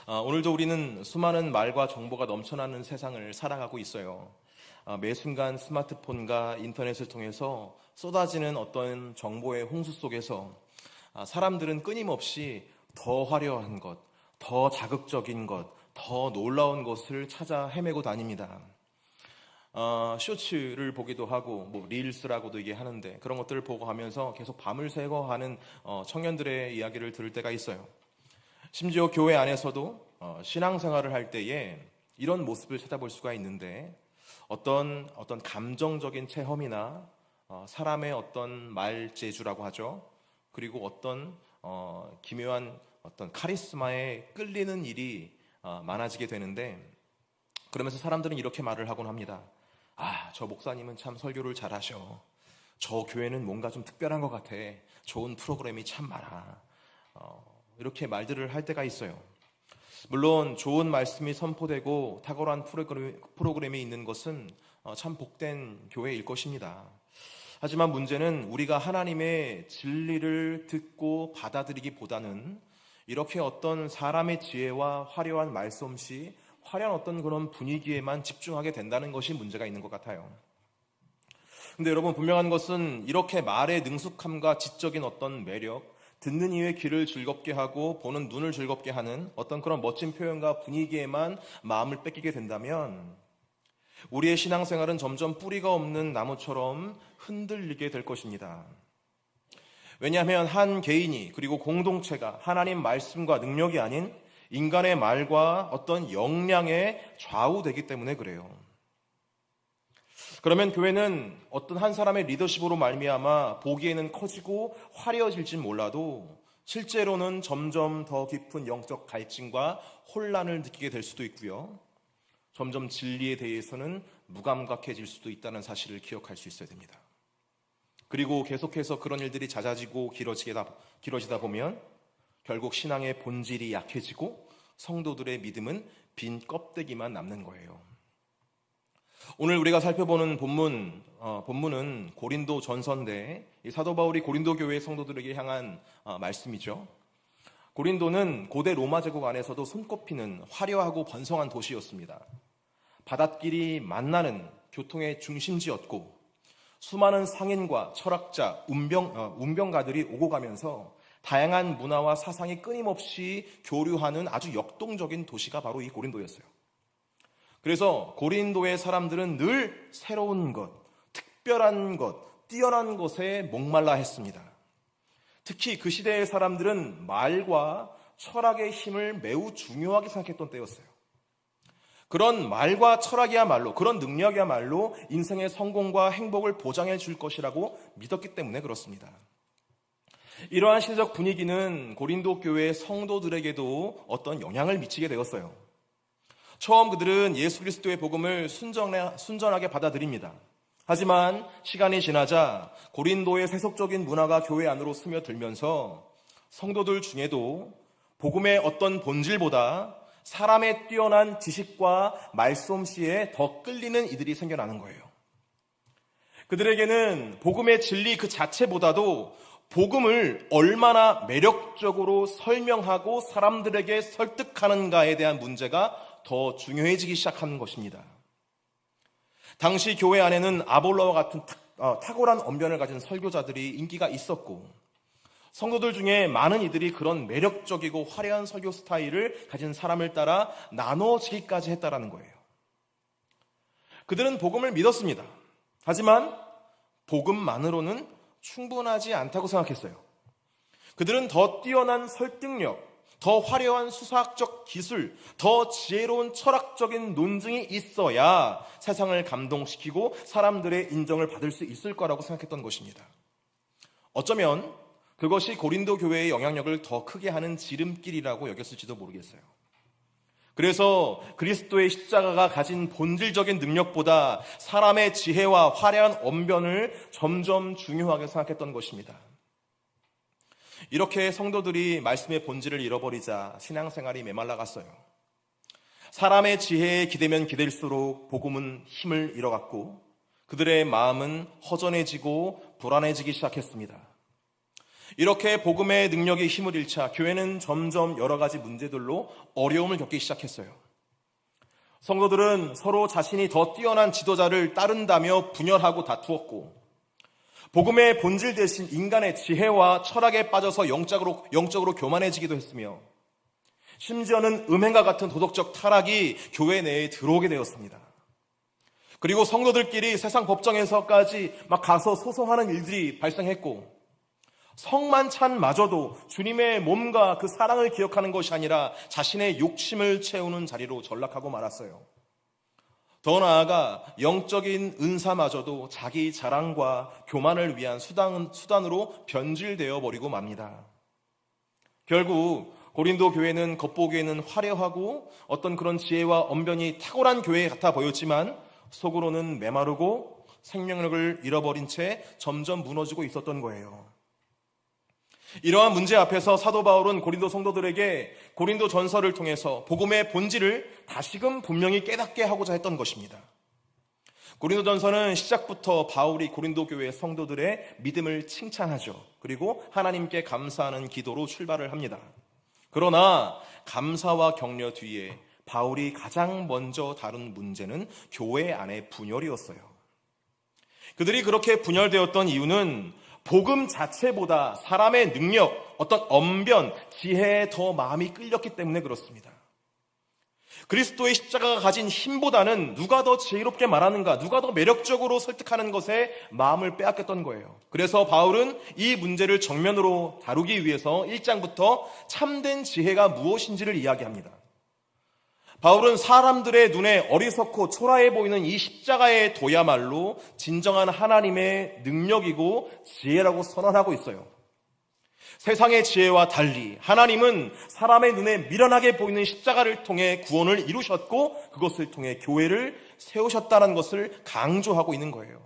오늘도 우리는 수많은 말과 정보가 넘쳐나는 세상을 살아가고 있어요. 매 순간 스마트폰과 인터넷을 통해서 쏟아지는 어떤 정보의 홍수 속에서 사람들은 끊임없이 더 화려한 것, 더 자극적인 것, 더 놀라운 것을 찾아 헤매고 다닙니다. 쇼츠를 보기도 하고 릴스라고도 이게 하는데 그런 것들을 보고 하면서 계속 밤을 새고 하는 청년들의 이야기를 들을 때가 있어요. 심지어 교회 안에서도 신앙생활을 할 때에 이런 모습을 찾아볼 수가 있는데 어떤 감정적인 체험이나 사람의 어떤 말재주라고 하죠. 그리고 어떤 기묘한 어떤 카리스마에 끌리는 일이 많아지게 되는데 그러면서 사람들은 이렇게 말을 하곤 합니다. 저 목사님은 참 설교를 잘하셔. 저 교회는 뭔가 좀 특별한 것 같아. 좋은 프로그램이 참 많아. 이렇게 말들을 할 때가 있어요. 물론 좋은 말씀이 선포되고 탁월한 프로그램이 있는 것은 참 복된 교회일 것입니다. 하지만 문제는 우리가 하나님의 진리를 듣고 받아들이기보다는 이렇게 어떤 사람의 지혜와 화려한 말솜씨, 화려한 어떤 그런 분위기에만 집중하게 된다는 것이 문제가 있는 것 같아요. 근데 여러분, 분명한 것은 이렇게 말의 능숙함과 지적인 어떤 매력, 듣는 이의 귀를 즐겁게 하고 보는 눈을 즐겁게 하는 어떤 그런 멋진 표현과 분위기에만 마음을 뺏기게 된다면 우리의 신앙생활은 점점 뿌리가 없는 나무처럼 흔들리게 될 것입니다. 왜냐하면 한 개인이 그리고 공동체가 하나님 말씀과 능력이 아닌 인간의 말과 어떤 역량에 좌우되기 때문에 그래요. 그러면 교회는 어떤 한 사람의 리더십으로 말미암아 보기에는 커지고 화려해질진 몰라도 실제로는 점점 더 깊은 영적 갈증과 혼란을 느끼게 될 수도 있고요. 점점 진리에 대해서는 무감각해질 수도 있다는 사실을 기억할 수 있어야 됩니다. 그리고 계속해서 그런 일들이 잦아지고 길어지다 보면 결국 신앙의 본질이 약해지고 성도들의 믿음은 빈 껍데기만 남는 거예요. 오늘 우리가 살펴보는 본문은 고린도 전서인데 사도 바울이 고린도 교회 성도들에게 향한 말씀이죠. 고린도는 고대 로마 제국 안에서도 손꼽히는 화려하고 번성한 도시였습니다. 바닷길이 만나는 교통의 중심지였고 수많은 상인과 철학자, 운병가들이 오고 가면서 다양한 문화와 사상이 끊임없이 교류하는 아주 역동적인 도시가 바로 이 고린도였어요. 그래서 고린도의 사람들은 늘 새로운 것, 특별한 것, 뛰어난 것에 목말라 했습니다. 특히 그 시대의 사람들은 말과 철학의 힘을 매우 중요하게 생각했던 때였어요. 그런 말과 철학이야말로, 그런 능력이야말로 인생의 성공과 행복을 보장해 줄 것이라고 믿었기 때문에 그렇습니다. 이러한 시대적 분위기는 고린도 교회 성도들에게도 어떤 영향을 미치게 되었어요. 처음 그들은 예수 그리스도의 복음을 순전하게 받아들입니다. 하지만 시간이 지나자 고린도의 세속적인 문화가 교회 안으로 스며들면서 성도들 중에도 복음의 어떤 본질보다 사람의 뛰어난 지식과 말솜씨에 더 끌리는 이들이 생겨나는 거예요. 그들에게는 복음의 진리 그 자체보다도 복음을 얼마나 매력적으로 설명하고 사람들에게 설득하는가에 대한 문제가 더 중요해지기 시작하는 것입니다. 당시 교회 안에는 아볼로와 같은 탁월한 언변을 가진 설교자들이 인기가 있었고 성도들 중에 많은 이들이 그런 매력적이고 화려한 설교 스타일을 가진 사람을 따라 나눠지기까지 했다라는 거예요. 그들은 복음을 믿었습니다. 하지만 복음만으로는 충분하지 않다고 생각했어요. 그들은 더 뛰어난 설득력, 더 화려한 수사학적 기술, 더 지혜로운 철학적인 논증이 있어야 세상을 감동시키고 사람들의 인정을 받을 수 있을 거라고 생각했던 것입니다. 어쩌면 그것이 고린도 교회의 영향력을 더 크게 하는 지름길이라고 여겼을지도 모르겠어요. 그래서 그리스도의 십자가가 가진 본질적인 능력보다 사람의 지혜와 화려한 언변을 점점 중요하게 생각했던 것입니다. 이렇게 성도들이 말씀의 본질을 잃어버리자 신앙생활이 메말라갔어요. 사람의 지혜에 기대면 기댈수록 복음은 힘을 잃어갔고 그들의 마음은 허전해지고 불안해지기 시작했습니다. 이렇게 복음의 능력이 힘을 잃자 교회는 점점 여러 가지 문제들로 어려움을 겪기 시작했어요. 성도들은 서로 자신이 더 뛰어난 지도자를 따른다며 분열하고 다투었고, 복음의 본질 대신 인간의 지혜와 철학에 빠져서 영적으로 교만해지기도 했으며, 심지어는 음행과 같은 도덕적 타락이 교회 내에 들어오게 되었습니다. 그리고 성도들끼리 세상 법정에서까지 막 가서 소송하는 일들이 발생했고, 성만찬마저도 주님의 몸과 그 사랑을 기억하는 것이 아니라 자신의 욕심을 채우는 자리로 전락하고 말았어요. 더 나아가 영적인 은사마저도 자기 자랑과 교만을 위한 수단으로 변질되어 버리고 맙니다. 결국 고린도 교회는 겉보기에는 화려하고 어떤 그런 지혜와 언변이 탁월한 교회 같아 보였지만 속으로는 메마르고 생명력을 잃어버린 채 점점 무너지고 있었던 거예요. 이러한 문제 앞에서 사도 바울은 고린도 성도들에게 고린도 전서를 통해서 복음의 본질을 다시금 분명히 깨닫게 하고자 했던 것입니다. 고린도 전서는 시작부터 바울이 고린도 교회 성도들의 믿음을 칭찬하죠. 그리고 하나님께 감사하는 기도로 출발을 합니다. 그러나 감사와 격려 뒤에 바울이 가장 먼저 다룬 문제는 교회 안의 분열이었어요. 그들이 그렇게 분열되었던 이유는 복음 자체보다 사람의 능력, 어떤 언변, 지혜에 더 마음이 끌렸기 때문에 그렇습니다. 그리스도의 십자가가 가진 힘보다는 누가 더 지혜롭게 말하는가, 누가 더 매력적으로 설득하는 것에 마음을 빼앗겼던 거예요. 그래서 바울은 이 문제를 정면으로 다루기 위해서 1장부터 참된 지혜가 무엇인지를 이야기합니다. 바울은 사람들의 눈에 어리석고 초라해 보이는 이 십자가의 도야말로 진정한 하나님의 능력이고 지혜라고 선언하고 있어요. 세상의 지혜와 달리 하나님은 사람의 눈에 미련하게 보이는 십자가를 통해 구원을 이루셨고 그것을 통해 교회를 세우셨다는 것을 강조하고 있는 거예요.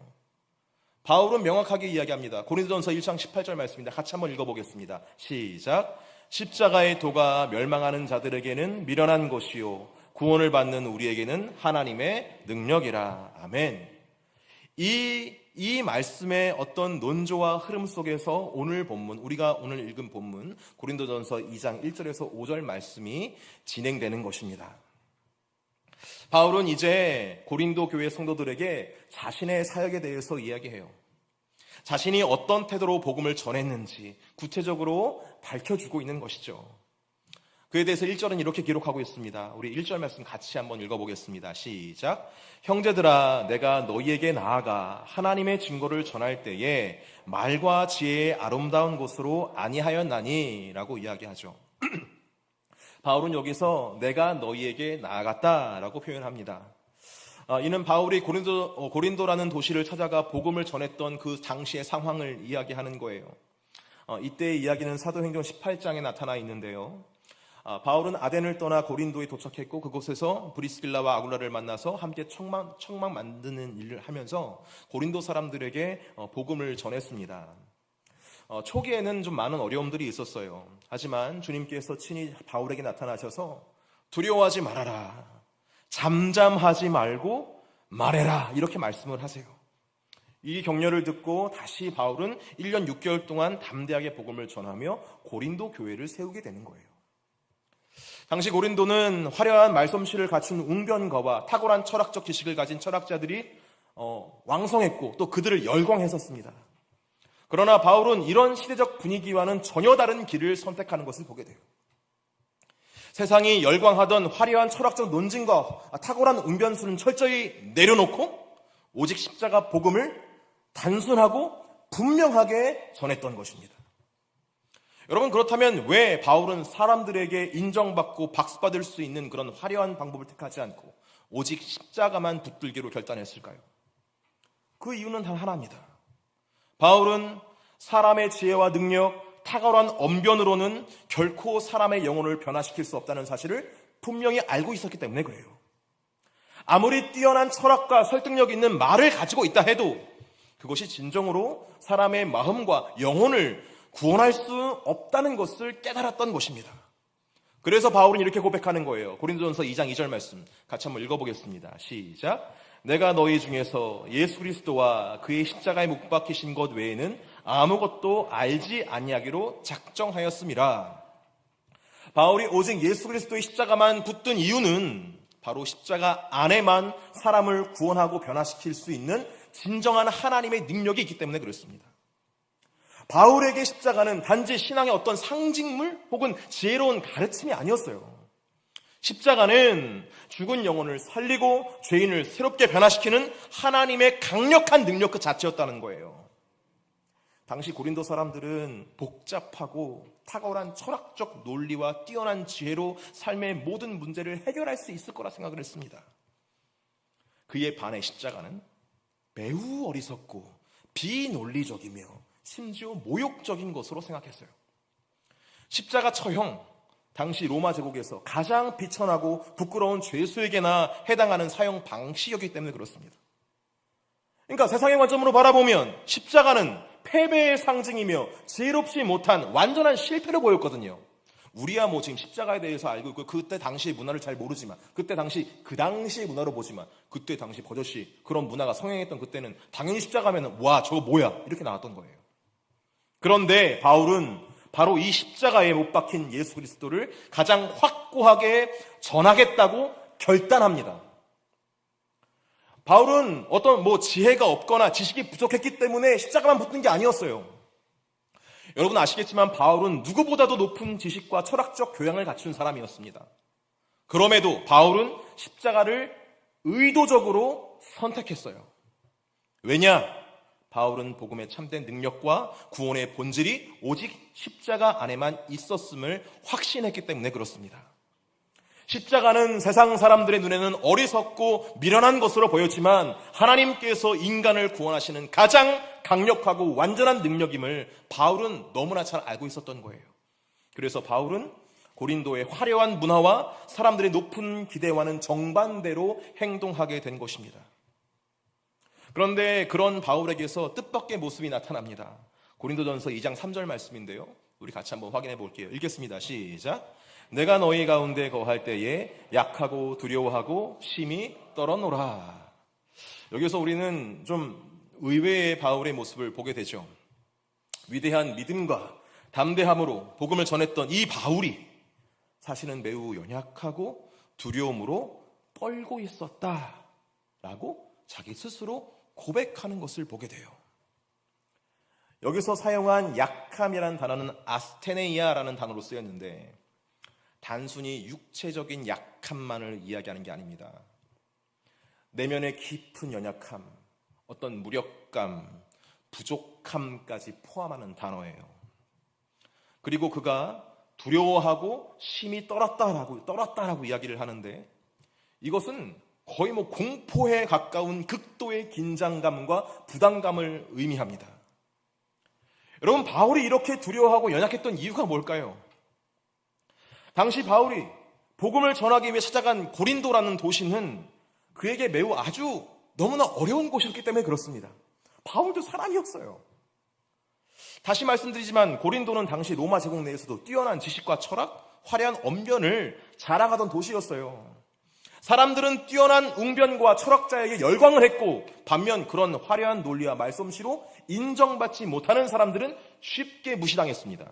바울은 명확하게 이야기합니다. 고린도전서 1장 18절 말씀입니다. 같이 한번 읽어보겠습니다. 시작. 십자가의 도가 멸망하는 자들에게는 미련한 것이요 구원을 받는 우리에게는 하나님의 능력이라. 아멘. 이 말씀의 어떤 논조와 흐름 속에서 오늘 본문, 우리가 오늘 읽은 본문 고린도전서 2장 1절에서 5절 말씀이 진행되는 것입니다. 바울은 이제 고린도 교회 성도들에게 자신의 사역에 대해서 이야기해요. 자신이 어떤 태도로 복음을 전했는지 구체적으로 밝혀주고 있는 것이죠. 그에 대해서 1절은 이렇게 기록하고 있습니다. 우리 1절 말씀 같이 한번 읽어보겠습니다. 시작. 형제들아, 내가 너희에게 나아가 하나님의 증거를 전할 때에 말과 지혜의 아름다운 것으로 아니하였나니 라고 이야기하죠. 바울은 여기서 내가 너희에게 나아갔다라고 표현합니다. 이는 바울이 고린도라는 도시를 찾아가 복음을 전했던 그 당시의 상황을 이야기하는 거예요. 이때의 이야기는 사도행전 18장에 나타나 있는데요. 바울은 아덴을 떠나 고린도에 도착했고 그곳에서 브리스길라와 아굴라를 만나서 함께 청막 만드는 일을 하면서 고린도 사람들에게 복음을 전했습니다. 초기에는 좀 많은 어려움들이 있었어요. 하지만 주님께서 친히 바울에게 나타나셔서 두려워하지 말아라, 잠잠하지 말고 말해라 이렇게 말씀을 하세요. 이 격려를 듣고 다시 바울은 1년 6개월 동안 담대하게 복음을 전하며 고린도 교회를 세우게 되는 거예요. 당시 고린도는 화려한 말솜씨를 갖춘 웅변가와 탁월한 철학적 지식을 가진 철학자들이 왕성했고 또 그들을 열광했었습니다. 그러나 바울은 이런 시대적 분위기와는 전혀 다른 길을 선택하는 것을 보게 돼요. 세상이 열광하던 화려한 철학적 논증과 탁월한 웅변술은 철저히 내려놓고 오직 십자가 복음을 단순하고 분명하게 전했던 것입니다. 여러분, 그렇다면 왜 바울은 사람들에게 인정받고 박수받을 수 있는 그런 화려한 방법을 택하지 않고 오직 십자가만 붙들기로 결단했을까요? 그 이유는 단 하나입니다. 바울은 사람의 지혜와 능력, 탁월한 언변으로는 결코 사람의 영혼을 변화시킬 수 없다는 사실을 분명히 알고 있었기 때문에 그래요. 아무리 뛰어난 철학과 설득력 있는 말을 가지고 있다 해도 그것이 진정으로 사람의 마음과 영혼을 구원할 수 없다는 것을 깨달았던 것입니다. 그래서 바울은 이렇게 고백하는 거예요. 고린도전서 2장 2절 말씀 같이 한번 읽어보겠습니다. 시작. 내가 너희 중에서 예수 그리스도와 그의 십자가에 못 박히신 것 외에는 아무것도 알지 아니하기로 작정하였음이라. 바울이 오직 예수 그리스도의 십자가만 붙든 이유는 바로 십자가 안에만 사람을 구원하고 변화시킬 수 있는 진정한 하나님의 능력이 있기 때문에 그렇습니다. 바울에게 십자가는 단지 신앙의 어떤 상징물 혹은 지혜로운 가르침이 아니었어요. 십자가는 죽은 영혼을 살리고 죄인을 새롭게 변화시키는 하나님의 강력한 능력 그 자체였다는 거예요. 당시 고린도 사람들은 복잡하고 탁월한 철학적 논리와 뛰어난 지혜로 삶의 모든 문제를 해결할 수 있을 거라 생각을 했습니다. 그에 반해 십자가는 매우 어리석고 비논리적이며 심지어 모욕적인 것으로 생각했어요. 십자가 처형, 당시 로마 제국에서 가장 비천하고 부끄러운 죄수에게나 해당하는 사형 방식이었기 때문에 그렇습니다. 그러니까 세상의 관점으로 바라보면 십자가는 패배의 상징이며 지혜롭지 못한 완전한 실패를 보였거든요. 우리야 뭐 지금 십자가에 대해서 알고 있고 그때 당시의 문화를 잘 모르지만 그 당시의 문화로 보지만 그때 당시 버젓이 그런 문화가 성행했던 그때는 당연히 십자가면 와 저거 뭐야 이렇게 나왔던 거예요. 그런데 바울은 바로 이 십자가에 못 박힌 예수 그리스도를 가장 확고하게 전하겠다고 결단합니다. 바울은 어떤 지혜가 없거나 지식이 부족했기 때문에 십자가만 붙는 게 아니었어요. 여러분 아시겠지만 바울은 누구보다도 높은 지식과 철학적 교양을 갖춘 사람이었습니다. 그럼에도 바울은 십자가를 의도적으로 선택했어요. 왜냐? 바울은 복음의 참된 능력과 구원의 본질이 오직 십자가 안에만 있었음을 확신했기 때문에 그렇습니다. 십자가는 세상 사람들의 눈에는 어리석고 미련한 것으로 보였지만 하나님께서 인간을 구원하시는 가장 강력하고 완전한 능력임을 바울은 너무나 잘 알고 있었던 거예요. 그래서 바울은 고린도의 화려한 문화와 사람들의 높은 기대와는 정반대로 행동하게 된 것입니다. 그런데 그런 바울에게서 뜻밖의 모습이 나타납니다. 고린도전서 2장 3절 말씀인데요. 우리 같이 한번 확인해 볼게요. 읽겠습니다. 시작. 내가 너희 가운데 거할 때에 약하고 두려워하고 심히 떨어노라. 여기서 우리는 좀 의외의 바울의 모습을 보게 되죠. 위대한 믿음과 담대함으로 복음을 전했던 이 바울이 사실은 매우 연약하고 두려움으로 떨고 있었다라고 자기 스스로 고백하는 것을 보게 돼요. 여기서 사용한 약함이라는 단어는 아스테네이아라는 단어로 쓰였는데 단순히 육체적인 약함만을 이야기하는 게 아닙니다. 내면의 깊은 연약함, 어떤 무력감, 부족함까지 포함하는 단어예요. 그리고 그가 두려워하고 심히 떨었다라고 이야기를 하는데 이것은 거의 공포에 가까운 극도의 긴장감과 부담감을 의미합니다. 여러분, 바울이 이렇게 두려워하고 연약했던 이유가 뭘까요? 당시 바울이 복음을 전하기 위해 찾아간 고린도라는 도시는 그에게 매우 아주 너무나 어려운 곳이었기 때문에 그렇습니다. 바울도 사람이었어요. 다시 말씀드리지만 고린도는 당시 로마 제국 내에서도 뛰어난 지식과 철학, 화려한 언변을 자랑하던 도시였어요. 사람들은 뛰어난 웅변과 철학자에게 열광을 했고 반면 그런 화려한 논리와 말솜씨로 인정받지 못하는 사람들은 쉽게 무시당했습니다.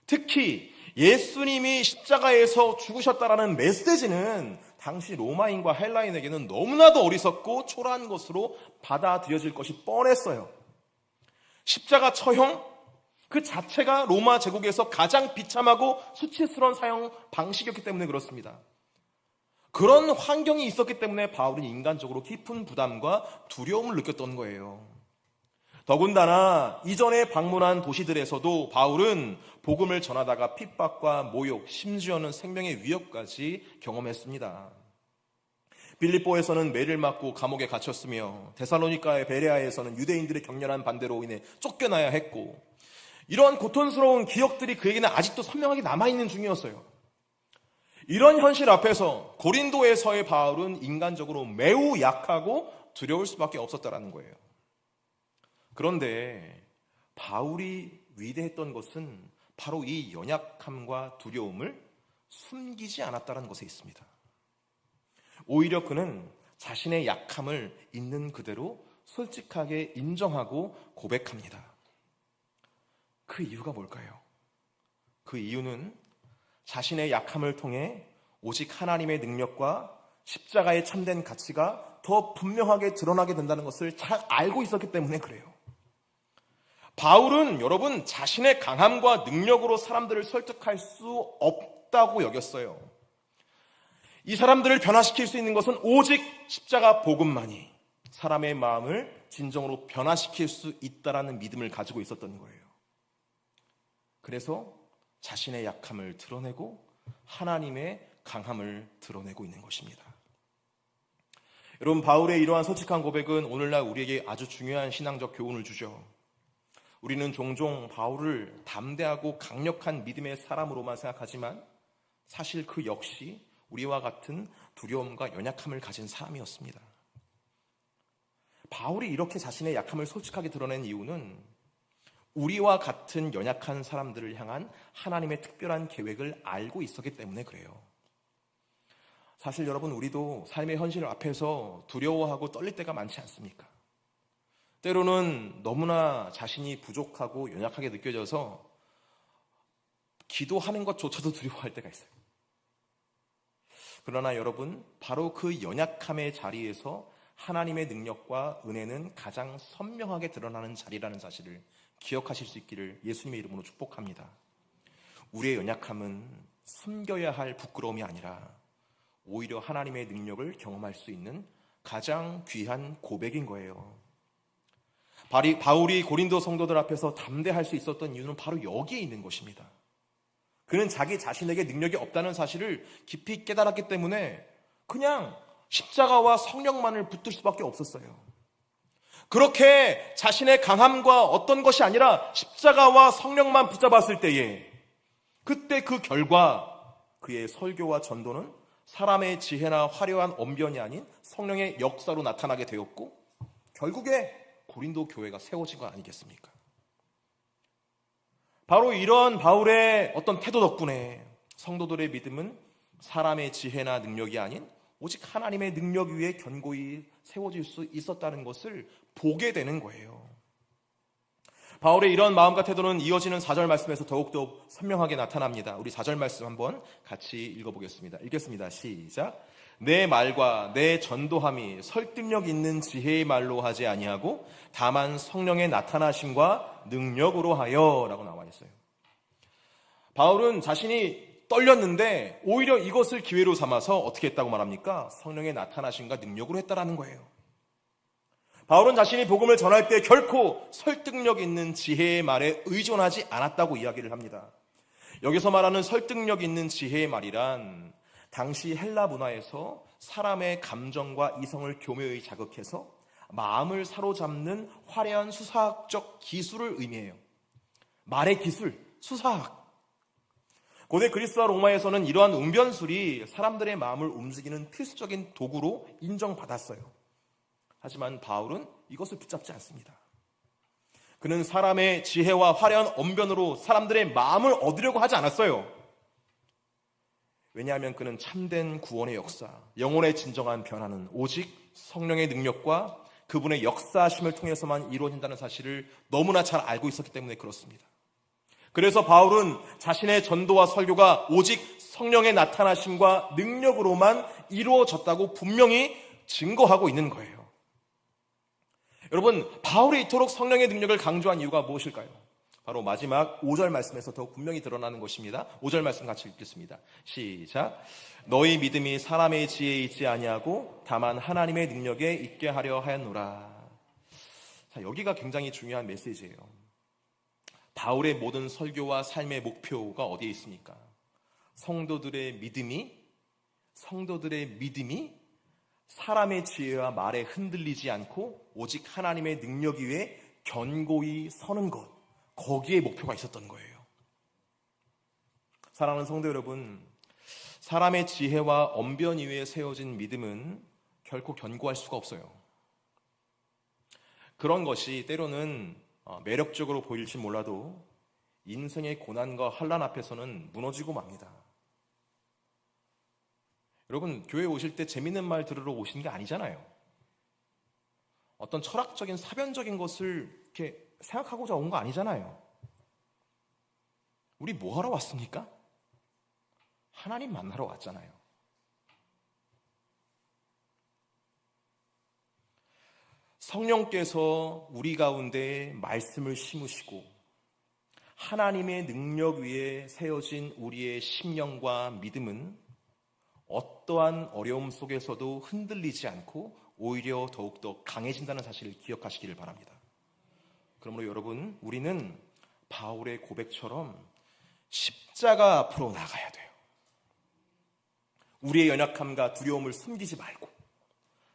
특히 예수님이 십자가에서 죽으셨다라는 메시지는 당시 로마인과 헬라인에게는 너무나도 어리석고 초라한 것으로 받아들여질 것이 뻔했어요. 십자가 처형 그 자체가 로마 제국에서 가장 비참하고 수치스러운 사형 방식이었기 때문에 그렇습니다. 그런 환경이 있었기 때문에 바울은 인간적으로 깊은 부담과 두려움을 느꼈던 거예요. 더군다나 이전에 방문한 도시들에서도 바울은 복음을 전하다가 핍박과 모욕, 심지어는 생명의 위협까지 경험했습니다. 빌립보에서는 매를 맞고 감옥에 갇혔으며 데살로니가의 베레아에서는 유대인들의 격렬한 반대로 인해 쫓겨나야 했고 이러한 고통스러운 기억들이 그에게는 아직도 선명하게 남아있는 중이었어요. 이런 현실 앞에서 고린도에서의 바울은 인간적으로 매우 약하고 두려울 수밖에 없었다는 거예요. 그런데 바울이 위대했던 것은 바로 이 연약함과 두려움을 숨기지 않았다는 것에 있습니다. 오히려 그는 자신의 약함을 있는 그대로 솔직하게 인정하고 고백합니다. 그 이유가 뭘까요? 그 이유는 자신의 약함을 통해 오직 하나님의 능력과 십자가의 참된 가치가 더 분명하게 드러나게 된다는 것을 잘 알고 있었기 때문에 그래요. 바울은 여러분 자신의 강함과 능력으로 사람들을 설득할 수 없다고 여겼어요. 이 사람들을 변화시킬 수 있는 것은 오직 십자가 복음만이 사람의 마음을 진정으로 변화시킬 수 있다라는 믿음을 가지고 있었던 거예요. 그래서 자신의 약함을 드러내고 하나님의 강함을 드러내고 있는 것입니다. 여러분, 바울의 이러한 솔직한 고백은 오늘날 우리에게 아주 중요한 신앙적 교훈을 주죠. 우리는 종종 바울을 담대하고 강력한 믿음의 사람으로만 생각하지만 사실 그 역시 우리와 같은 두려움과 연약함을 가진 사람이었습니다. 바울이 이렇게 자신의 약함을 솔직하게 드러낸 이유는 우리와 같은 연약한 사람들을 향한 하나님의 특별한 계획을 알고 있었기 때문에 그래요. 사실 여러분, 우리도 삶의 현실 앞에서 두려워하고 떨릴 때가 많지 않습니까? 때로는 너무나 자신이 부족하고 연약하게 느껴져서 기도하는 것조차도 두려워할 때가 있어요. 그러나 여러분, 바로 그 연약함의 자리에서 하나님의 능력과 은혜는 가장 선명하게 드러나는 자리라는 사실을 기억하실 수 있기를 예수님의 이름으로 축복합니다. 우리의 연약함은 숨겨야 할 부끄러움이 아니라 오히려 하나님의 능력을 경험할 수 있는 가장 귀한 고백인 거예요. 바울이 고린도 성도들 앞에서 담대할 수 있었던 이유는 바로 여기에 있는 것입니다. 그는 자기 자신에게 능력이 없다는 사실을 깊이 깨달았기 때문에 그냥 십자가와 성령만을 붙들 수밖에 없었어요. 그렇게 자신의 강함과 어떤 것이 아니라 십자가와 성령만 붙잡았을 때에 그때 그 결과 그의 설교와 전도는 사람의 지혜나 화려한 언변이 아닌 성령의 역사로 나타나게 되었고 결국에 고린도 교회가 세워진 거 아니겠습니까? 바로 이런 바울의 어떤 태도 덕분에 성도들의 믿음은 사람의 지혜나 능력이 아닌 오직 하나님의 능력 위에 견고히 세워질 수 있었다는 것을 보게 되는 거예요. 바울의 이런 마음과 태도는 이어지는 4절 말씀에서 더욱더 선명하게 나타납니다. 우리 4절 말씀 한번 같이 읽어보겠습니다. 읽겠습니다. 시작. 내 말과 내 전도함이 설득력 있는 지혜의 말로 하지 아니하고 다만 성령의 나타나심과 능력으로 하여 라고 나와 있어요. 바울은 자신이 떨렸는데 오히려 이것을 기회로 삼아서 어떻게 했다고 말합니까? 성령의 나타나심과 능력으로 했다라는 거예요. 바울은 자신이 복음을 전할 때 결코 설득력 있는 지혜의 말에 의존하지 않았다고 이야기를 합니다. 여기서 말하는 설득력 있는 지혜의 말이란 당시 헬라 문화에서 사람의 감정과 이성을 교묘히 자극해서 마음을 사로잡는 화려한 수사학적 기술을 의미해요. 말의 기술, 수사학. 고대 그리스와 로마에서는 이러한 웅변술이 사람들의 마음을 움직이는 필수적인 도구로 인정받았어요. 하지만 바울은 이것을 붙잡지 않습니다. 그는 사람의 지혜와 화려한 언변으로 사람들의 마음을 얻으려고 하지 않았어요. 왜냐하면 그는 참된 구원의 역사, 영혼의 진정한 변화는 오직 성령의 능력과 그분의 역사하심을 통해서만 이루어진다는 사실을 너무나 잘 알고 있었기 때문에 그렇습니다. 그래서 바울은 자신의 전도와 설교가 오직 성령의 나타나심과 능력으로만 이루어졌다고 분명히 증거하고 있는 거예요. 여러분, 바울이 이토록 성령의 능력을 강조한 이유가 무엇일까요? 바로 마지막 5절 말씀에서 더욱 분명히 드러나는 것입니다. 5절 말씀 같이 읽겠습니다. 시작. 너희 믿음이 사람의 지혜에 있지 아니하고 다만 하나님의 능력에 있게 하려 하였노라. 자, 여기가 굉장히 중요한 메시지예요. 바울의 모든 설교와 삶의 목표가 어디에 있습니까? 성도들의 믿음이 사람의 지혜와 말에 흔들리지 않고 오직 하나님의 능력 위에 견고히 서는 것, 거기에 목표가 있었던 거예요. 사랑하는 성도 여러분, 사람의 지혜와 언변 위에 세워진 믿음은 결코 견고할 수가 없어요. 그런 것이 때로는 매력적으로 보일지 몰라도 인생의 고난과 환난 앞에서는 무너지고 맙니다. 여러분, 교회 오실 때 재밌는 말 들으러 오신 게 아니잖아요. 어떤 철학적인 사변적인 것을 이렇게 생각하고자 온 거 아니잖아요. 우리 뭐 하러 왔습니까? 하나님 만나러 왔잖아요. 성령께서 우리 가운데 말씀을 심으시고 하나님의 능력 위에 세워진 우리의 심령과 믿음은 어떠한 어려움 속에서도 흔들리지 않고 오히려 더욱더 강해진다는 사실을 기억하시기를 바랍니다. 그러므로 여러분, 우리는 바울의 고백처럼 십자가 앞으로 나가야 돼요. 우리의 연약함과 두려움을 숨기지 말고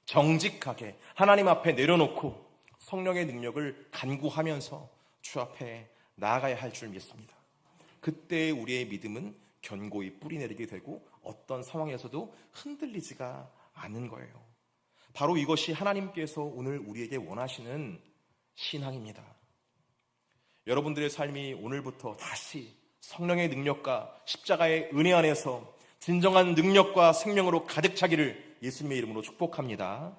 정직하게 하나님 앞에 내려놓고 성령의 능력을 간구하면서 주 앞에 나아가야 할 줄 믿습니다. 그때 우리의 믿음은 견고히 뿌리내리게 되고 어떤 상황에서도 흔들리지가 않는 거예요. 바로 이것이 하나님께서 오늘 우리에게 원하시는 신앙입니다. 여러분들의 삶이 오늘부터 다시 성령의 능력과 십자가의 은혜 안에서 진정한 능력과 생명으로 가득 차기를 예수님의 이름으로 축복합니다.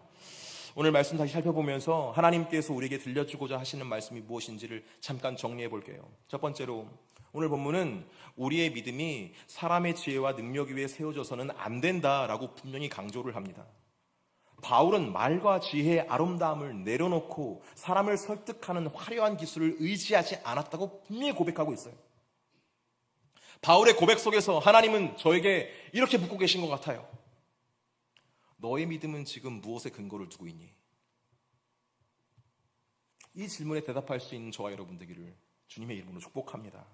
오늘 말씀 다시 살펴보면서 하나님께서 우리에게 들려주고자 하시는 말씀이 무엇인지를 잠깐 정리해 볼게요. 첫 번째로 오늘 본문은 우리의 믿음이 사람의 지혜와 능력 위에 세워져서는 안 된다라고 분명히 강조를 합니다. 바울은 말과 지혜의 아름다움을 내려놓고 사람을 설득하는 화려한 기술을 의지하지 않았다고 분명히 고백하고 있어요. 바울의 고백 속에서 하나님은 저에게 이렇게 묻고 계신 것 같아요. 너의 믿음은 지금 무엇에 근거를 두고 있니? 이 질문에 대답할 수 있는 저와 여러분 되기를 주님의 이름으로 축복합니다.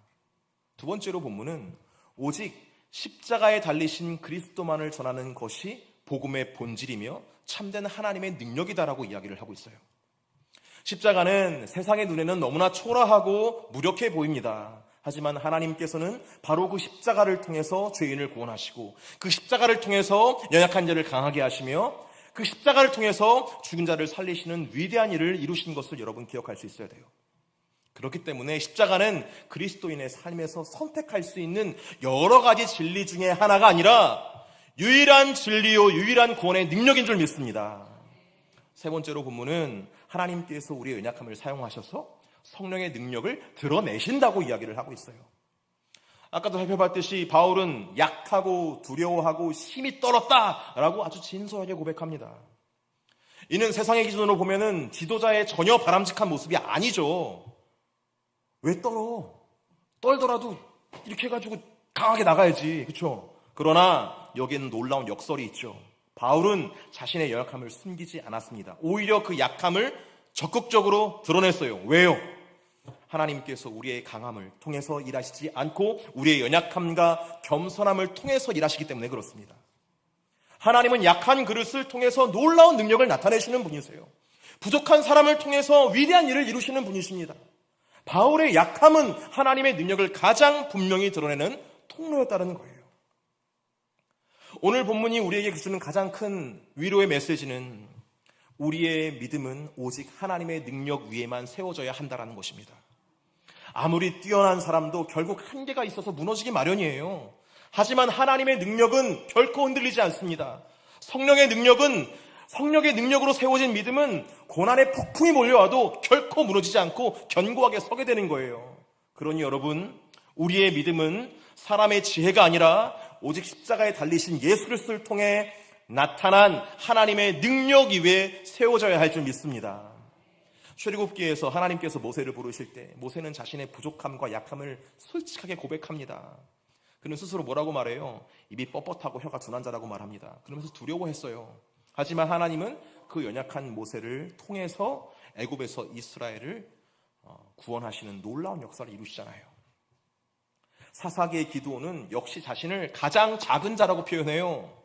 두 번째로 본문은 오직 십자가에 달리신 그리스도만을 전하는 것이 복음의 본질이며 참된 하나님의 능력이다라고 이야기를 하고 있어요. 십자가는 세상의 눈에는 너무나 초라하고 무력해 보입니다. 하지만 하나님께서는 바로 그 십자가를 통해서 죄인을 구원하시고 그 십자가를 통해서 연약한 자를 강하게 하시며 그 십자가를 통해서 죽은 자를 살리시는 위대한 일을 이루신 것을 여러분 기억할 수 있어야 돼요. 그렇기 때문에 십자가는 그리스도인의 삶에서 선택할 수 있는 여러 가지 진리 중에 하나가 아니라 유일한 진리요 유일한 구원의 능력인 줄 믿습니다. 세 번째로 본문은 하나님께서 우리의 연약함을 사용하셔서 성령의 능력을 드러내신다고 이야기를 하고 있어요. 아까도 살펴봤듯이 바울은 약하고 두려워하고 힘이 떨었다라고 아주 진솔하게 고백합니다. 이는 세상의 기준으로 보면은 지도자의 전혀 바람직한 모습이 아니죠. 왜 떨어? 떨더라도 이렇게 해가지고 강하게 나가야지, 그렇죠? 그러나 여기에는 놀라운 역설이 있죠. 바울은 자신의 연약함을 숨기지 않았습니다. 오히려 그 약함을 적극적으로 드러냈어요. 왜요? 하나님께서 우리의 강함을 통해서 일하시지 않고 우리의 연약함과 겸손함을 통해서 일하시기 때문에 그렇습니다. 하나님은 약한 그릇을 통해서 놀라운 능력을 나타내시는 분이세요. 부족한 사람을 통해서 위대한 일을 이루시는 분이십니다. 바울의 약함은 하나님의 능력을 가장 분명히 드러내는 통로였다는 거예요. 오늘 본문이 우리에게 주는 가장 큰 위로의 메시지는 우리의 믿음은 오직 하나님의 능력 위에만 세워져야 한다는 것입니다. 아무리 뛰어난 사람도 결국 한계가 있어서 무너지기 마련이에요. 하지만 하나님의 능력은 결코 흔들리지 않습니다. 성령의 능력으로 세워진 믿음은 고난의 폭풍이 몰려와도 결코 무너지지 않고 견고하게 서게 되는 거예요. 그러니 여러분, 우리의 믿음은 사람의 지혜가 아니라 오직 십자가에 달리신 예수 그리스도를 통해 나타난 하나님의 능력 위에 세워져야 할 줄 믿습니다. 출애굽기에서 하나님께서 모세를 부르실 때 모세는 자신의 부족함과 약함을 솔직하게 고백합니다. 그는 스스로 뭐라고 말해요? 입이 뻣뻣하고 혀가 둔한 자라고 말합니다. 그러면서 두려워했어요. 하지만 하나님은 그 연약한 모세를 통해서 애굽에서 이스라엘을 구원하시는 놀라운 역사를 이루시잖아요. 사사기의 기드온은 역시 자신을 가장 작은 자라고 표현해요.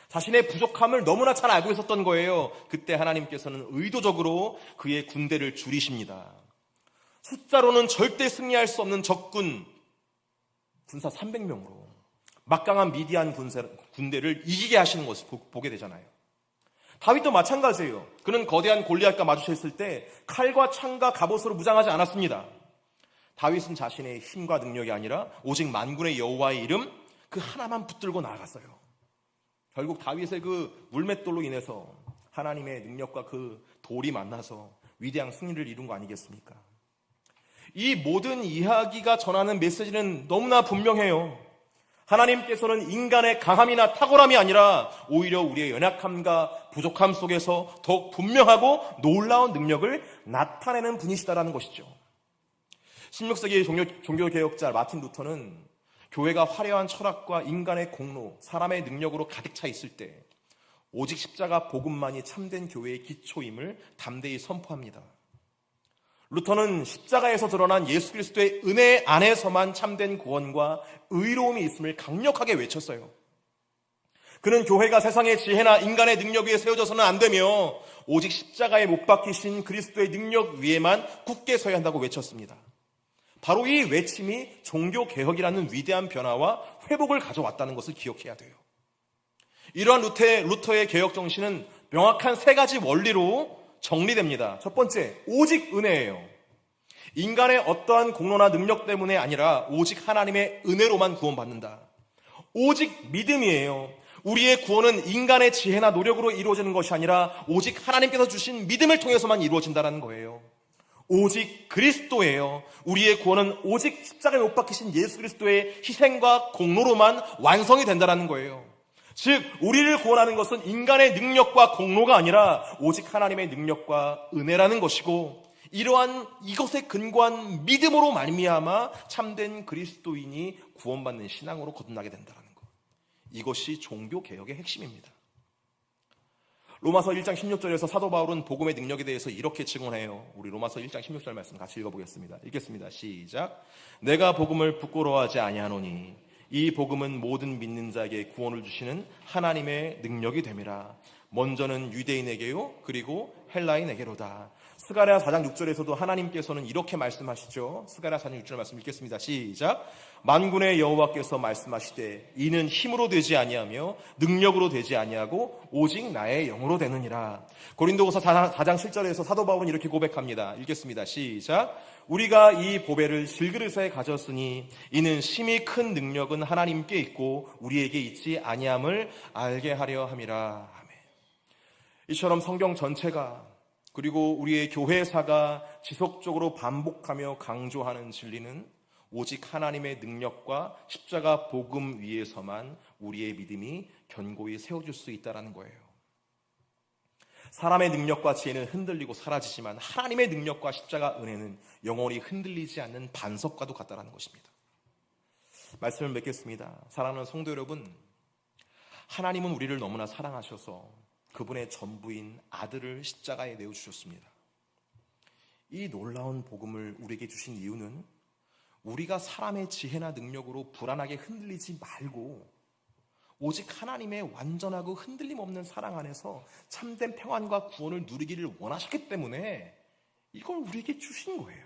자신의 부족함을 너무나 잘 알고 있었던 거예요. 그때 하나님께서는 의도적으로 그의 군대를 줄이십니다. 숫자로는 절대 승리할 수 없는 적군 군사 300명으로 막강한 미디안 군대를 이기게 하시는 것을 보게 되잖아요. 다윗도 마찬가지예요. 그는 거대한 골리앗과 마주쳤을 때 칼과 창과 갑옷으로 무장하지 않았습니다. 다윗은 자신의 힘과 능력이 아니라 오직 만군의 여호와의 이름 그 하나만 붙들고 나아갔어요. 결국 다윗의 그 물맷돌로 인해서 하나님의 능력과 그 돌이 만나서 위대한 승리를 이룬 거 아니겠습니까? 이 모든 이야기가 전하는 메시지는 너무나 분명해요. 하나님께서는 인간의 강함이나 탁월함이 아니라 오히려 우리의 연약함과 부족함 속에서 더욱 분명하고 놀라운 능력을 나타내는 분이시다라는 것이죠. 16세기 종교개혁자 마틴 루터는 교회가 화려한 철학과 인간의 공로, 사람의 능력으로 가득 차 있을 때 오직 십자가 복음만이 참된 교회의 기초임을 담대히 선포합니다. 루터는 십자가에서 드러난 예수 그리스도의 은혜 안에서만 참된 구원과 의로움이 있음을 강력하게 외쳤어요. 그는 교회가 세상의 지혜나 인간의 능력 위에 세워져서는 안 되며 오직 십자가에 못 박히신 그리스도의 능력 위에만 굳게 서야 한다고 외쳤습니다. 바로 이 외침이 종교개혁이라는 위대한 변화와 회복을 가져왔다는 것을 기억해야 돼요. 이러한 루터의 개혁 정신은 명확한 세 가지 원리로 정리됩니다. 첫 번째, 오직 은혜예요. 인간의 어떠한 공로나 능력 때문에 아니라 오직 하나님의 은혜로만 구원받는다. 오직 믿음이에요. 우리의 구원은 인간의 지혜나 노력으로 이루어지는 것이 아니라 오직 하나님께서 주신 믿음을 통해서만 이루어진다는 거예요. 오직 그리스도예요. 우리의 구원은 오직 십자가에 못 박히신 예수 그리스도의 희생과 공로로만 완성이 된다는 거예요. 즉 우리를 구원하는 것은 인간의 능력과 공로가 아니라 오직 하나님의 능력과 은혜라는 것이고, 이러한 이것에 근거한 믿음으로 말미암아 참된 그리스도인이 구원받는 신앙으로 거듭나게 된다는 것. 이것이 종교개혁의 핵심입니다. 로마서 1장 16절에서 사도 바울은 복음의 능력에 대해서 이렇게 증언해요. 우리 로마서 1장 16절 말씀 같이 읽어보겠습니다. 읽겠습니다. 시작. 내가 복음을 부끄러워하지 아니하노니 이 복음은 모든 믿는 자에게 구원을 주시는 하나님의 능력이 됨이라. 먼저는 유대인에게요 그리고 헬라인에게로다. 스가랴 4장 6절에서도 하나님께서는 이렇게 말씀하시죠. 스가랴 4장 6절 말씀 읽겠습니다. 시작. 만군의 여호와께서 말씀하시되 이는 힘으로 되지 아니하며 능력으로 되지 아니하고 오직 나의 영으로 되느니라. 고린도후서 4장 7절에서 사도 바울은 이렇게 고백합니다. 읽겠습니다. 시작. 우리가 이 보배를 질그릇에 가졌으니 이는 심히 큰 능력은 하나님께 있고 우리에게 있지 아니함을 알게 하려 함이라. 아멘. 이처럼 성경 전체가 그리고 우리의 교회사가 지속적으로 반복하며 강조하는 진리는 오직 하나님의 능력과 십자가 복음 위에서만 우리의 믿음이 견고히 세워질 수 있다는 거예요. 사람의 능력과 지혜는 흔들리고 사라지지만 하나님의 능력과 십자가 은혜는 영원히 흔들리지 않는 반석과도 같다는 것입니다. 말씀을 맺겠습니다. 사랑하는 성도 여러분, 하나님은 우리를 너무나 사랑하셔서 그분의 전부인 아들을 십자가에 내어주셨습니다. 이 놀라운 복음을 우리에게 주신 이유는 우리가 사람의 지혜나 능력으로 불안하게 흔들리지 말고 오직 하나님의 완전하고 흔들림 없는 사랑 안에서 참된 평안과 구원을 누리기를 원하셨기 때문에 이걸 우리에게 주신 거예요.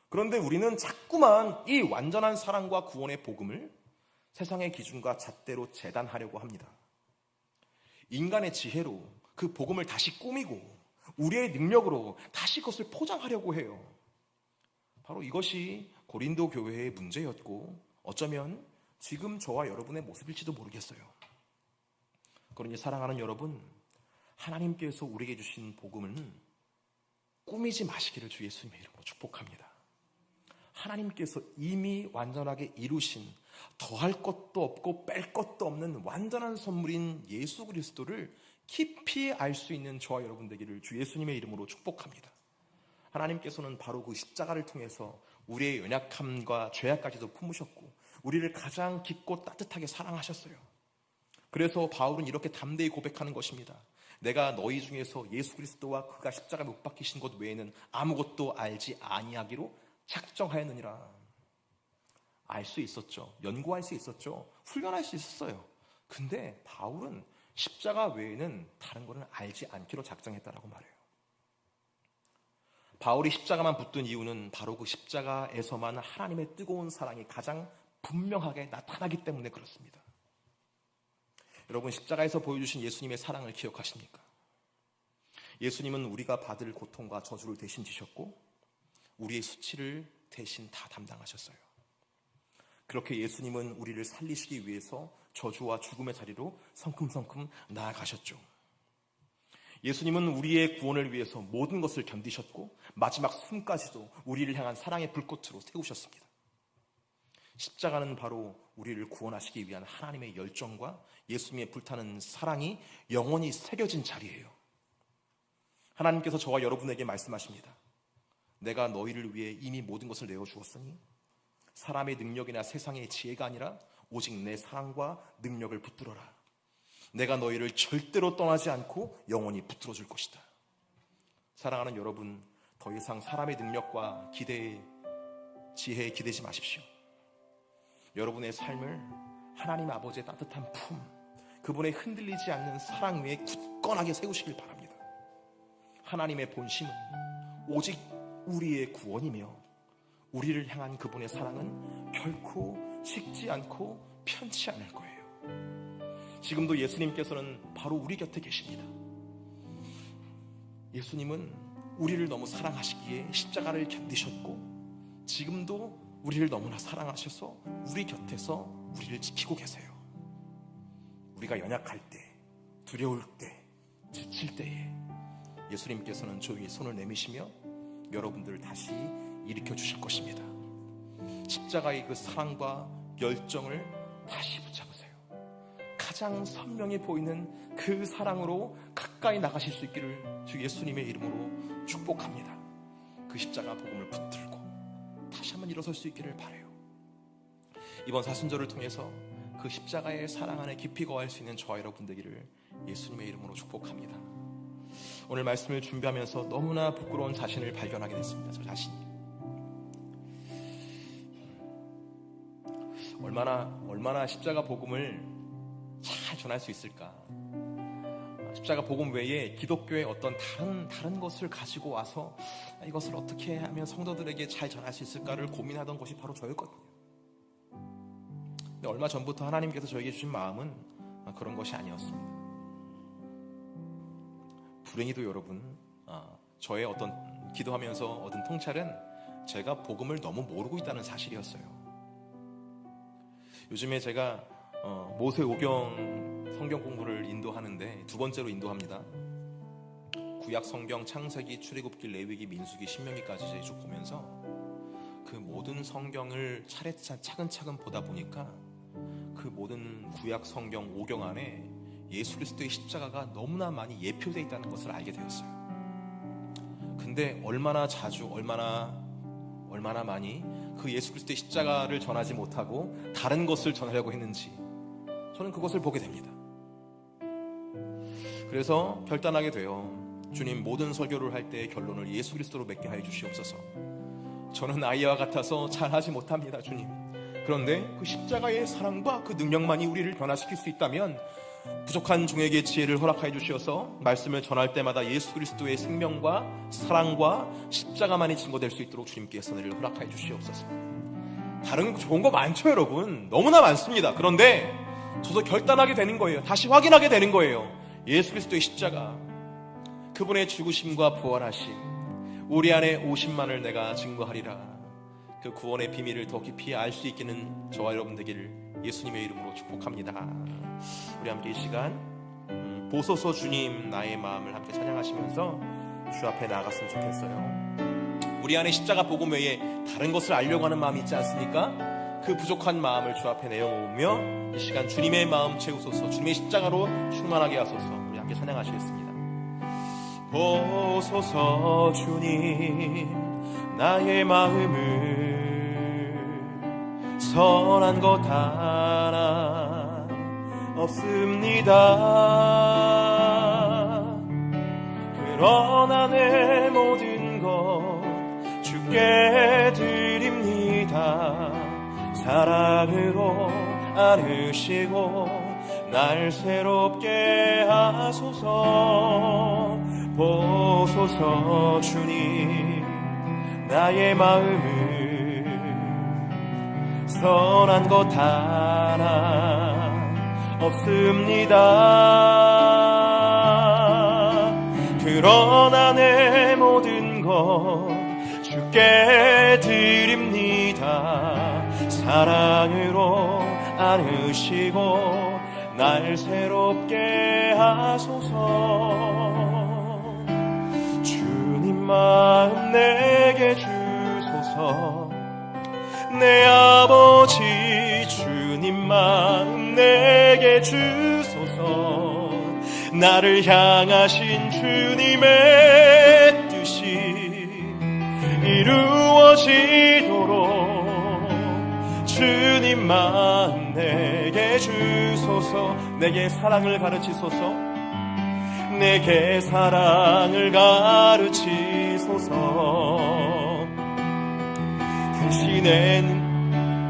그런데 우리는 자꾸만 이 완전한 사랑과 구원의 복음을 세상의 기준과 잣대로 재단하려고 합니다. 인간의 지혜로 그 복음을 다시 꾸미고 우리의 능력으로 다시 그것을 포장하려고 해요. 바로 이것이 고린도 교회의 문제였고 어쩌면 지금 저와 여러분의 모습일지도 모르겠어요. 그러니 사랑하는 여러분, 하나님께서 우리에게 주신 복음은 꾸미지 마시기를 주 예수님의 이름으로 축복합니다. 하나님께서 이미 완전하게 이루신 더할 것도 없고 뺄 것도 없는 완전한 선물인 예수 그리스도를 깊이 알 수 있는 저와 여러분 되기를 주 예수님의 이름으로 축복합니다. 하나님께서는 바로 그 십자가를 통해서 우리의 연약함과 죄악까지도 품으셨고 우리를 가장 깊고 따뜻하게 사랑하셨어요. 그래서 바울은 이렇게 담대히 고백하는 것입니다. 내가 너희 중에서 예수 그리스도와 그가 십자가에 못 박히신 것 외에는 아무것도 알지 아니하기로 작정하였느니라. 알 수 있었죠. 연구할 수 있었죠. 훈련할 수 있었어요. 근데 바울은 십자가 외에는 다른 것을 알지 않기로 작정했다라고 말해요. 바울이 십자가만 붙든 이유는 바로 그 십자가에서만 하나님의 뜨거운 사랑이 가장 분명하게 나타나기 때문에 그렇습니다. 여러분, 십자가에서 보여주신 예수님의 사랑을 기억하십니까? 예수님은 우리가 받을 고통과 저주를 대신 지셨고 우리의 수치를 대신 다 담당하셨어요. 그렇게 예수님은 우리를 살리시기 위해서 저주와 죽음의 자리로 성큼성큼 나아가셨죠. 예수님은 우리의 구원을 위해서 모든 것을 견디셨고 마지막 숨까지도 우리를 향한 사랑의 불꽃으로 세우셨습니다. 십자가는 바로 우리를 구원하시기 위한 하나님의 열정과 예수님의 불타는 사랑이 영원히 새겨진 자리예요. 하나님께서 저와 여러분에게 말씀하십니다. 내가 너희를 위해 이미 모든 것을 내어주었으니 사람의 능력이나 세상의 지혜가 아니라 오직 내 사랑과 능력을 붙들어라. 내가 너희를 절대로 떠나지 않고 영원히 붙들어 줄 것이다. 사랑하는 여러분, 더 이상 사람의 능력과 지혜에 기대지 마십시오. 여러분의 삶을 하나님 아버지의 따뜻한 품, 그분의 흔들리지 않는 사랑 위에 굳건하게 세우시길 바랍니다. 하나님의 본심은 오직 우리의 구원이며 우리를 향한 그분의 사랑은 결코 식지 않고 편치 않을 거예요. 지금도 예수님께서는 바로 우리 곁에 계십니다. 예수님은 우리를 너무 사랑하시기에 십자가를 견디셨고 지금도 우리를 너무나 사랑하셔서 우리 곁에서 우리를 지키고 계세요. 우리가 연약할 때, 두려울 때, 지칠 때에 예수님께서는 조용히 손을 내미시며 여러분들을 다시 일으켜 주실 것입니다. 십자가의 그 사랑과 열정을 다시 붙잡으세요. 가장 선명해 보이는 그 사랑으로 가까이 나가실 수 있기를 주 예수님의 이름으로 축복합니다. 그 십자가 복음을 붙들고 다시 한번 일어설 수 있기를 바라요. 이번 사순절을 통해서 그 십자가의 사랑 안에 깊이 거할 수 있는 저와 여러분 되기를 예수님의 이름으로 축복합니다. 오늘 말씀을 준비하면서 너무나 부끄러운 자신을 발견하게 됐습니다. 저 자신이 얼마나 십자가 복음을 잘 전할 수 있을까. 십자가 복음 외에 기독교의 어떤 다른 것을 가지고 와서 이것을 어떻게 하면 성도들에게 잘 전할 수 있을까를 고민하던 것이 바로 저였거든요. 근데 얼마 전부터 하나님께서 저에게 주신 마음은 그런 것이 아니었습니다. 불행히도 여러분, 저의 어떤 기도하면서 얻은 통찰은 제가 복음을 너무 모르고 있다는 사실이었어요. 요즘에 제가 모세 오경 성경 공부를 인도하는데 두 번째로 인도합니다. 구약 성경 창세기, 출애굽기, 레위기, 민수기, 신명기까지 쭉 보면서 그 모든 성경을 차근차근 보다 보니까 그 모든 구약 성경 오경 안에 예수 그리스도의 십자가가 너무나 많이 예표되어 있다는 것을 알게 되었어요. 근데 얼마나 자주 얼마나 많이 그 예수 그리스도의 십자가를 전하지 못하고 다른 것을 전하려고 했는지 저는 그것을 보게 됩니다. 그래서 결단하게 돼요. 주님, 모든 설교를 할 때의 결론을 예수 그리스도로 맺게 하여 주시옵소서. 저는 아이와 같아서 잘하지 못합니다, 주님. 그런데 그 십자가의 사랑과 그 능력만이 우리를 변화시킬 수 있다면 부족한 종에게 지혜를 허락하여 주시어서 말씀을 전할 때마다 예수 그리스도의 생명과 사랑과 십자가만이 증거될 수 있도록 주님께서 은혜를 허락하여 주시옵소서. 다른 좋은 거 많죠, 여러분. 너무나 많습니다. 그런데 저도 결단하게 되는 거예요. 다시 확인하게 되는 거예요. 예수 그리스도의 십자가, 그분의 죽으심과 부활하심, 우리 안에 오심만을 내가 증거하리라. 그 구원의 비밀을 더 깊이 알 수 있기는 저와 여러분 되기를 예수님의 이름으로 축복합니다. 우리 함께 이 시간 보소서 주님 나의 마음을 함께 찬양하시면서 주 앞에 나아갔으면 좋겠어요. 우리 안에 십자가 복음 외에 다른 것을 알려고 하는 마음이 있지 않습니까? 그 부족한 마음을 주 앞에 내어놓으며 이 시간 주님의 마음 채우소서, 주님의 십자가로 충만하게 하소서. 우리 함께 찬양하시겠습니다. 보소서 주님 나의 마음을 선한 것 하나 없습니다. 그러나 내 모든 것 주께 드립니다. 사랑으로 안으시고 날 새롭게 하소서. 보소서 주님 나의 마음을 선한 것 하나 없습니다. 그러나 내 모든 것 주께 드립니다. 사랑으로 안으시고 날 새롭게 하소서. 마음 내게 주소서. 내 아버지 주님 마음 내게 주소서. 나를 향하신 주님의 뜻이 이루어지도록 주님 마음 내게 주소서. 내게 사랑을 가르치소서. 내게 사랑을 가르치소서. 당신의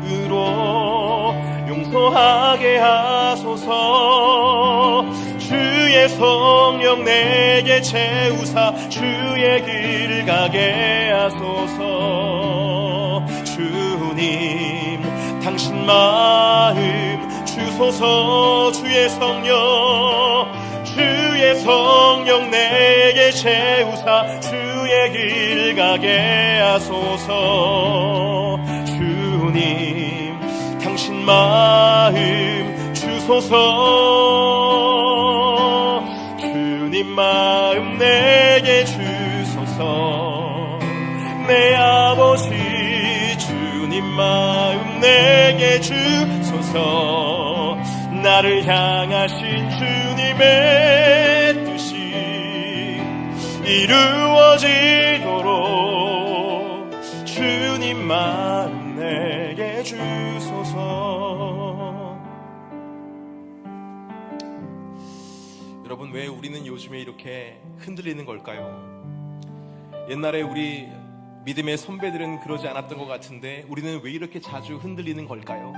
은으로 용서하게 하소서. 주의 성령 내게 채우사 주의 길 가게 하소서. 주님 당신 마음 주소서. 주의 성령 내게 채우사 주의 길 가게 하소서. 주님 당신 마음 주소서. 주님 마음 내게 주소서. 내 아버지 주님 마음 내게 주소서. 나를 향하신 주님의 뜻이 이루어지도록 주님 마음 내게 주소서. 여러분, 왜 우리는 요즘에 이렇게 흔들리는 걸까요? 옛날에 우리 믿음의 선배들은 그러지 않았던 것 같은데 우리는 왜 이렇게 자주 흔들리는 걸까요?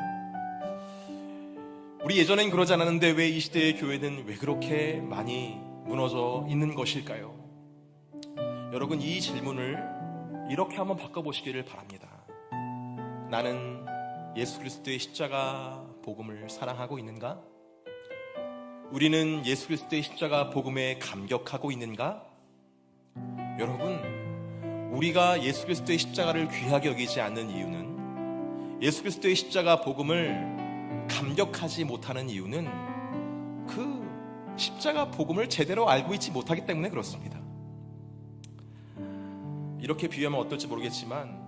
우리 예전엔 그러지 않았는데 왜 이 시대의 교회는 왜 그렇게 많이 무너져 있는 것일까요? 여러분, 이 질문을 이렇게 한번 바꿔보시기를 바랍니다. 나는 예수 그리스도의 십자가 복음을 사랑하고 있는가? 우리는 예수 그리스도의 십자가 복음에 감격하고 있는가? 여러분, 우리가 예수 그리스도의 십자가를 귀하게 여기지 않는 이유는, 예수 그리스도의 십자가 복음을 감격하지 못하는 이유는 그 십자가 복음을 제대로 알고 있지 못하기 때문에 그렇습니다. 이렇게 비유하면 어떨지 모르겠지만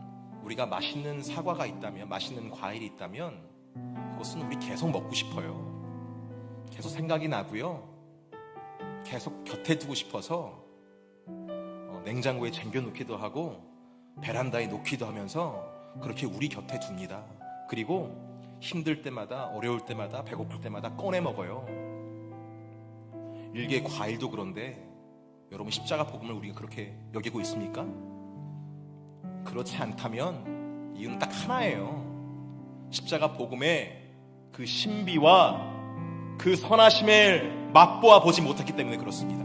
우리가 맛있는 사과가 있다면, 맛있는 과일이 있다면 그것은 우리 계속 먹고 싶어요. 계속 생각이 나고요, 계속 곁에 두고 싶어서 냉장고에 쟁겨놓기도 하고 베란다에 놓기도 하면서 그렇게 우리 곁에 둡니다. 그리고 힘들 때마다, 어려울 때마다, 배고플 때마다 꺼내 먹어요. 일개 과일도 그런데 여러분, 십자가 복음을 우리가 그렇게 여기고 있습니까? 그렇지 않다면 이유는 딱 하나예요. 십자가 복음의 그 신비와 그 선하심을 맛보아 보지 못했기 때문에 그렇습니다.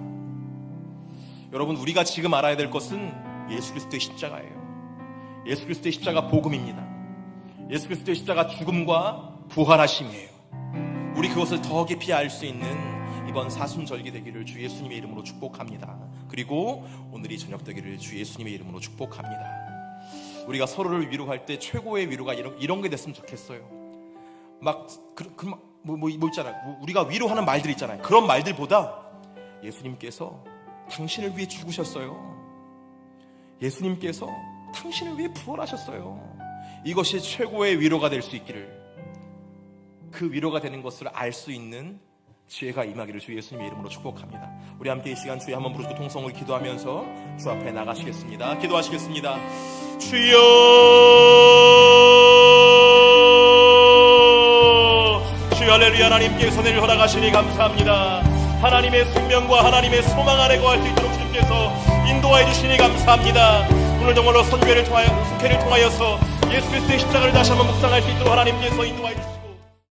여러분, 우리가 지금 알아야 될 것은 예수 그리스도의 십자가예요. 예수 그리스도의 십자가 복음입니다. 예수 그리스도의 십자가 죽음과 부활하심이에요. 우리 그것을 더 깊이 알 수 있는 이번 사순절기 되기를 주 예수님의 이름으로 축복합니다. 그리고 오늘이 저녁 되기를 주 예수님의 이름으로 축복합니다. 우리가 서로를 위로할 때 최고의 위로가 이런 게 됐으면 좋겠어요. 뭐 있잖아요. 우리가 위로하는 말들 있잖아요. 그런 말들보다 예수님께서 당신을 위해 죽으셨어요. 예수님께서 당신을 위해 부활하셨어요. 이것이 최고의 위로가 될 수 있기를, 그 위로가 되는 것을 알 수 있는 지혜가 임하기를 주 예수님의 이름으로 축복합니다. 우리 함께 이 시간 주여 한번 부르시고 통성으로 기도하면서 주 앞에 나가시겠습니다. 기도하시겠습니다. 주여, 주여, 할렐루야. 하나님께서 내를 허락하시니 감사합니다. 하나님의 생명과 하나님의 소망 안에 거할 수 있도록 주님께서 인도하여 주시니 감사합니다. 오늘 정말로 선교회를 통하여서 예수 그리스도의 십자가를 다시 한번 묵상할 수 있도록 하나님께서 인도하여 주시니